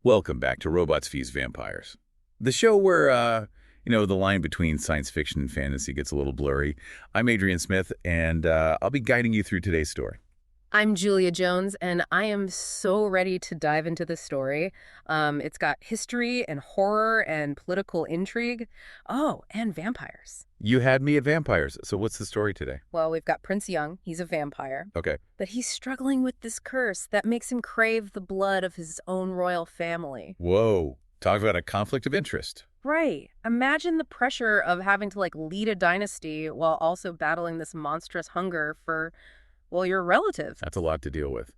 Welcome back to Robots vs. Vampires, the show where, the line between science fiction and fantasy gets a little blurry. I'm Adrian Smith, and I'll be guiding you through today's story. I'm Julia Jones, and I am so ready to dive into this story. It's got history and horror and political intrigue. Oh, and vampires. You had me at vampires, so what's the story today? Well, we've got Prince Young. He's a vampire. Okay. But he's struggling with this curse that makes him crave the blood of his own royal family. Whoa. Talk about a conflict of interest. Right. Imagine the pressure of having to, lead a dynasty while also battling this monstrous hunger for, well, your relative. That's a lot to deal with.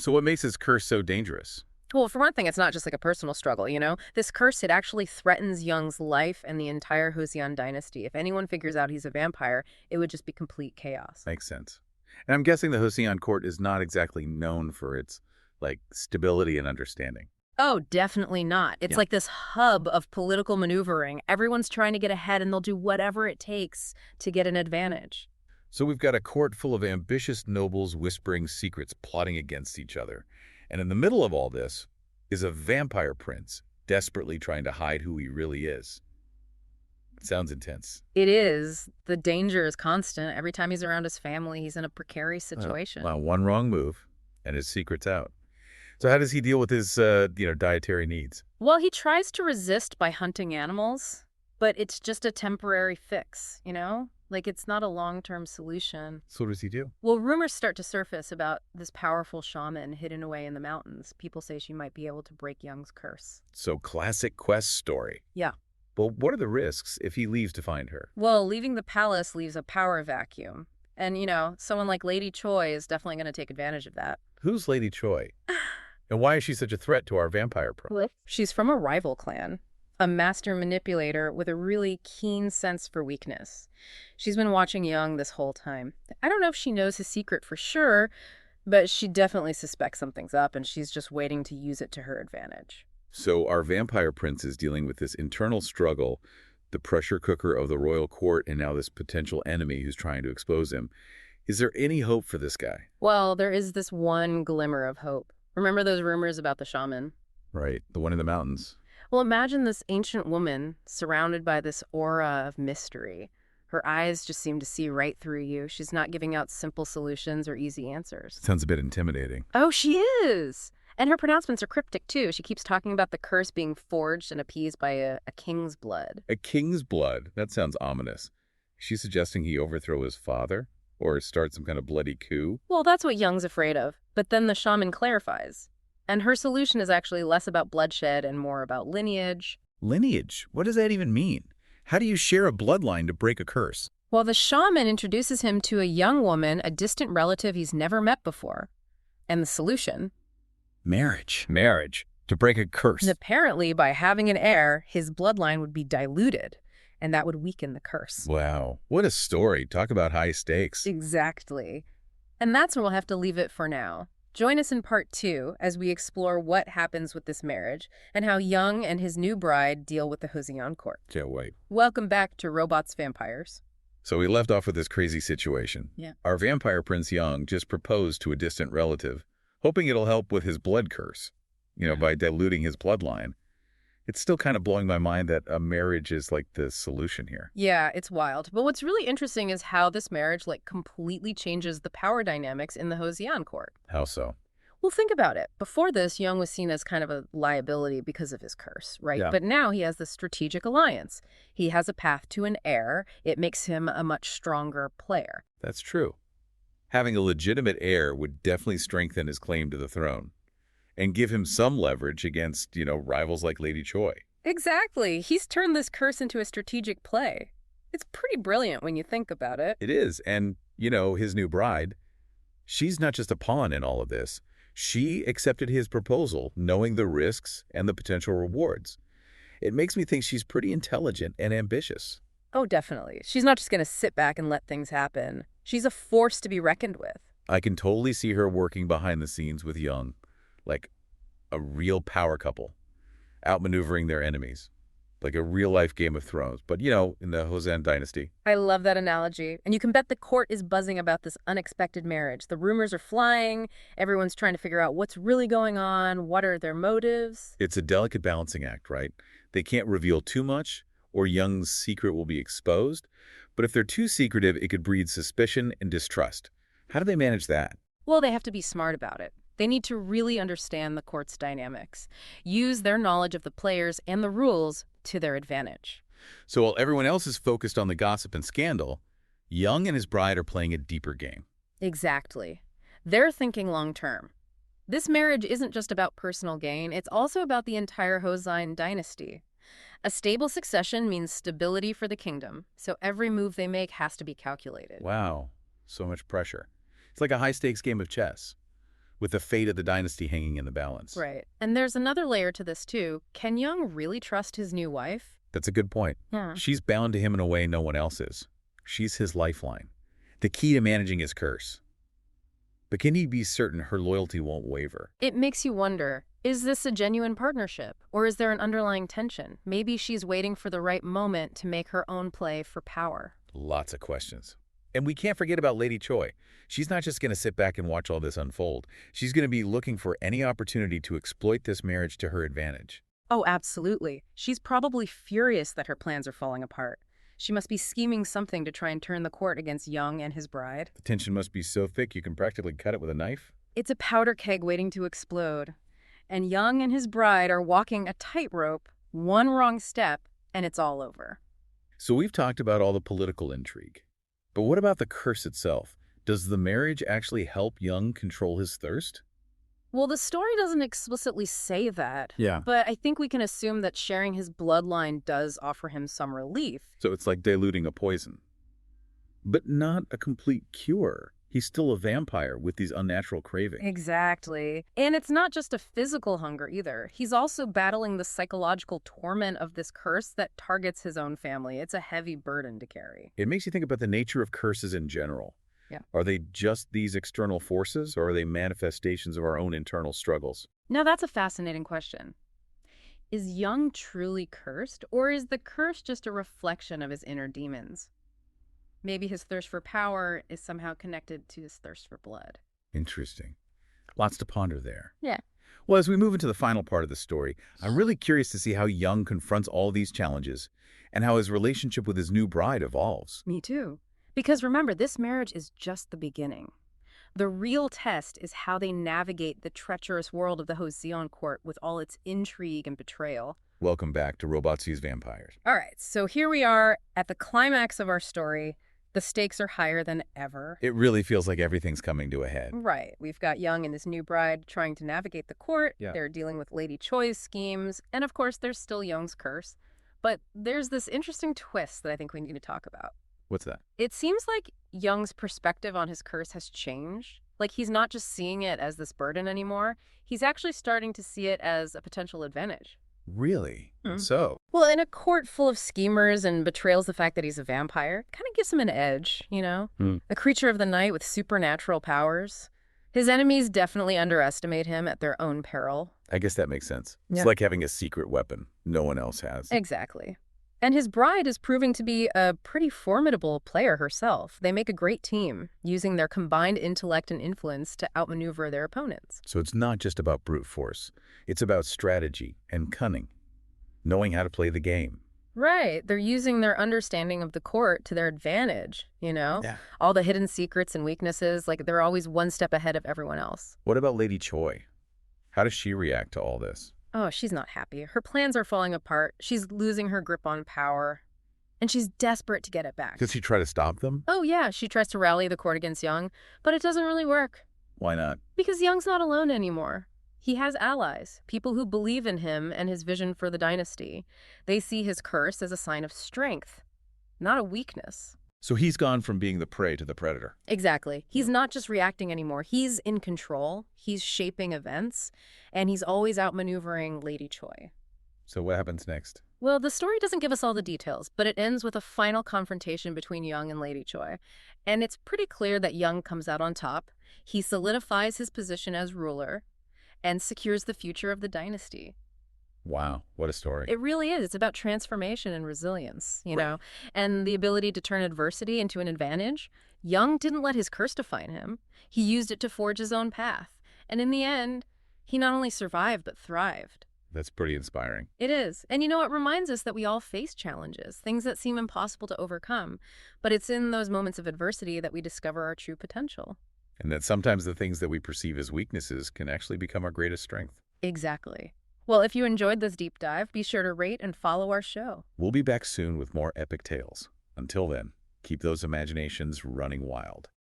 So what makes this curse so dangerous? Well, for one thing, it's not just like a personal struggle, you know? This curse, it actually threatens Young's life and the entire Joseon Dynasty. If anyone figures out he's a vampire, it would just be complete chaos. Makes sense. And I'm guessing the Joseon court is not exactly known for its, stability and understanding. Oh, definitely not. It's Yeah. like this hub of political maneuvering. Everyone's trying to get ahead, and they'll do whatever it takes to get an advantage. So we've got a court full of ambitious nobles whispering secrets, plotting against each other. And in the middle of all this is a vampire prince desperately trying to hide who he really is. It sounds intense. It is. The danger is constant. Every time he's around his family, he's in a precarious situation. Well, one wrong move and his secret's out. So how does he deal with his, dietary needs? Well, he tries to resist by hunting animals, but it's just a temporary fix, you know? It's not a long-term solution. So what does he do? Well, rumors start to surface about this powerful shaman hidden away in the mountains. People say she might be able to break Young's curse. So classic quest story. Yeah. But what are the risks if he leaves to find her? Well, leaving the palace leaves a power vacuum. And, someone like Lady Choi is definitely going to take advantage of that. Who's Lady Choi? And why is she such a threat to our vampire pro? She's from a rival clan, a master manipulator with a really keen sense for weakness. She's been watching Young this whole time. I don't know if she knows his secret for sure, but she definitely suspects something's up, and she's just waiting to use it to her advantage. So our vampire prince is dealing with this internal struggle, the pressure cooker of the royal court, and now this potential enemy who's trying to expose him. Is there any hope for this guy? Well, there is this one glimmer of hope. Remember those rumors about the shaman? Right, the one in the mountains. Well, imagine this ancient woman surrounded by this aura of mystery. Her eyes just seem to see right through you. She's not giving out simple solutions or easy answers. Sounds a bit intimidating. Oh, she is! And her pronouncements are cryptic, too. She keeps talking about the curse being forged and appeased by a king's blood. A king's blood? That sounds ominous. Is she suggesting he overthrow his father? Or start some kind of bloody coup? Well, that's what Young's afraid of. But then the shaman clarifies. And her solution is actually less about bloodshed and more about lineage. Lineage? What does that even mean? How do you share a bloodline to break a curse? Well, the shaman introduces him to a young woman, a distant relative he's never met before. And the solution? Marriage. Marriage. To break a curse. And apparently, by having an heir, his bloodline would be diluted, and that would weaken the curse. Wow. What a story. Talk about high stakes. Exactly. And that's where we'll have to leave it for now. Join us in part 2 as we explore what happens with this marriage and how Young and his new bride deal with the Joseon court. Can't wait. Welcome back to Robots Vampires. So we left off with this crazy situation. Yeah. Our vampire Prince Young just proposed to a distant relative, hoping it'll help with his blood curse, by diluting his bloodline. It's still kind of blowing my mind that a marriage is like the solution here. Yeah, it's wild. But what's really interesting is how this marriage completely changes the power dynamics in the Joseon court. How so? Well, think about it. Before this, Young was seen as kind of a liability because of his curse, right? Yeah. But now he has this strategic alliance. He has a path to an heir. It makes him a much stronger player. That's true. Having a legitimate heir would definitely strengthen his claim to the throne and give him some leverage against, rivals like Lady Choi. Exactly. He's turned this curse into a strategic play. It's pretty brilliant when you think about it. It is. And, his new bride, she's not just a pawn in all of this. She accepted his proposal, knowing the risks and the potential rewards. It makes me think she's pretty intelligent and ambitious. Oh, definitely. She's not just going to sit back and let things happen. She's a force to be reckoned with. I can totally see her working behind the scenes with Young, like a real power couple, outmaneuvering their enemies. like a real-life Game of Thrones, but, in the Joseon Dynasty. I love that analogy. And you can bet the court is buzzing about this unexpected marriage. The rumors are flying. Everyone's trying to figure out what's really going on. What are their motives? It's a delicate balancing act, right? They can't reveal too much, or Young's secret will be exposed. But if they're too secretive, it could breed suspicion and distrust. How do they manage that? Well, they have to be smart about it. They need to really understand the court's dynamics, use their knowledge of the players and the rules to their advantage. So while everyone else is focused on the gossip and scandal, Young and his bride are playing a deeper game. Exactly. They're thinking long term. This marriage isn't just about personal gain, it's also about the entire Joseon dynasty. A stable succession means stability for the kingdom, so every move they make has to be calculated. Wow, so much pressure. It's like a high-stakes game of chess, with the fate of the dynasty hanging in the balance. Right. And there's another layer to this, too. Can Young really trust his new wife? That's a good point. Yeah. She's bound to him in a way no one else is. She's his lifeline, the key to managing his curse. But can he be certain her loyalty won't waver? It makes you wonder, is this a genuine partnership? Or is there an underlying tension? Maybe she's waiting for the right moment to make her own play for power. Lots of questions. And we can't forget about Lady Choi. She's not just going to sit back and watch all this unfold. She's going to be looking for any opportunity to exploit this marriage to her advantage. Oh, absolutely. She's probably furious that her plans are falling apart. She must be scheming something to try and turn the court against Young and his bride. The tension must be so thick you can practically cut it with a knife. It's a powder keg waiting to explode. And Young and his bride are walking a tightrope, one wrong step, and it's all over. So we've talked about all the political intrigue. But what about the curse itself? Does the marriage actually help Young control his thirst? Well, the story doesn't explicitly say that. Yeah. But I think we can assume that sharing his bloodline does offer him some relief. So it's like diluting a poison. But not a complete cure. He's still a vampire with these unnatural cravings. Exactly. And it's not just a physical hunger either. He's also battling the psychological torment of this curse that targets his own family. It's a heavy burden to carry. It makes you think about the nature of curses in general. Yeah. Are they just these external forces, or are they manifestations of our own internal struggles? Now, that's a fascinating question. Is Young truly cursed, or is the curse just a reflection of his inner demons? Maybe his thirst for power is somehow connected to his thirst for blood. Interesting. Lots to ponder there. Yeah. Well, as we move into the final part of the story, I'm really curious to see how Young confronts all these challenges and how his relationship with his new bride evolves. Me too. Because remember, this marriage is just the beginning. The real test is how they navigate the treacherous world of the Joseon court with all its intrigue and betrayal. Welcome back to Robot Sees Vampires. All right, so here we are at the climax of our story. The stakes are higher than ever. It really feels like everything's coming to a head. Right. We've got Young and his new bride trying to navigate the court. Yeah. They're dealing with Lady Choi's schemes. And of course, there's still Young's curse. But there's this interesting twist that I think we need to talk about. What's that? It seems like Young's perspective on his curse has changed. Like, he's not just seeing it as this burden anymore. He's actually starting to see it as a potential advantage. Really? Hmm. So? Well, in a court full of schemers and betrays the fact that he's a vampire, kind of gives him an edge, you know? A creature of the night with supernatural powers. His enemies definitely underestimate him at their own peril. I guess that makes sense. Yeah. It's like having a secret weapon no one else has. Exactly. And his bride is proving to be a pretty formidable player herself. They make a great team, using their combined intellect and influence to outmaneuver their opponents. So it's not just about brute force. It's about strategy and cunning, knowing how to play the game. Right. They're using their understanding of the court to their advantage, you know? Yeah. All the hidden secrets and weaknesses, like they're always one step ahead of everyone else. What about Lady Choi? How does she react to all this? Oh, she's not happy. Her plans are falling apart. She's losing her grip on power. And she's desperate to get it back. Does she try to stop them? Oh, yeah. She tries to rally the court against Young, but it doesn't really work. Why not? Because Young's not alone anymore. He has allies, people who believe in him and his vision for the dynasty. They see his curse as a sign of strength, not a weakness. So he's gone from being the prey to the predator. Exactly. He's not just reacting anymore. He's in control. He's shaping events, and he's always outmaneuvering Lady Choi. So what happens next? Well, the story doesn't give us all the details, but it ends with a final confrontation between Young and Lady Choi. And it's pretty clear that Young comes out on top. He solidifies his position as ruler and secures the future of the dynasty. Wow, what a story. It really is. It's about transformation and resilience, Right. and the ability to turn adversity into an advantage. Young didn't let his curse define him. He used it to forge his own path. And in the end, he not only survived, but thrived. That's pretty inspiring. It is. And it reminds us that we all face challenges, things that seem impossible to overcome. But it's in those moments of adversity that we discover our true potential. And that sometimes the things that we perceive as weaknesses can actually become our greatest strength. Exactly. Well, if you enjoyed this deep dive, be sure to rate and follow our show. We'll be back soon with more epic tales. Until then, keep those imaginations running wild.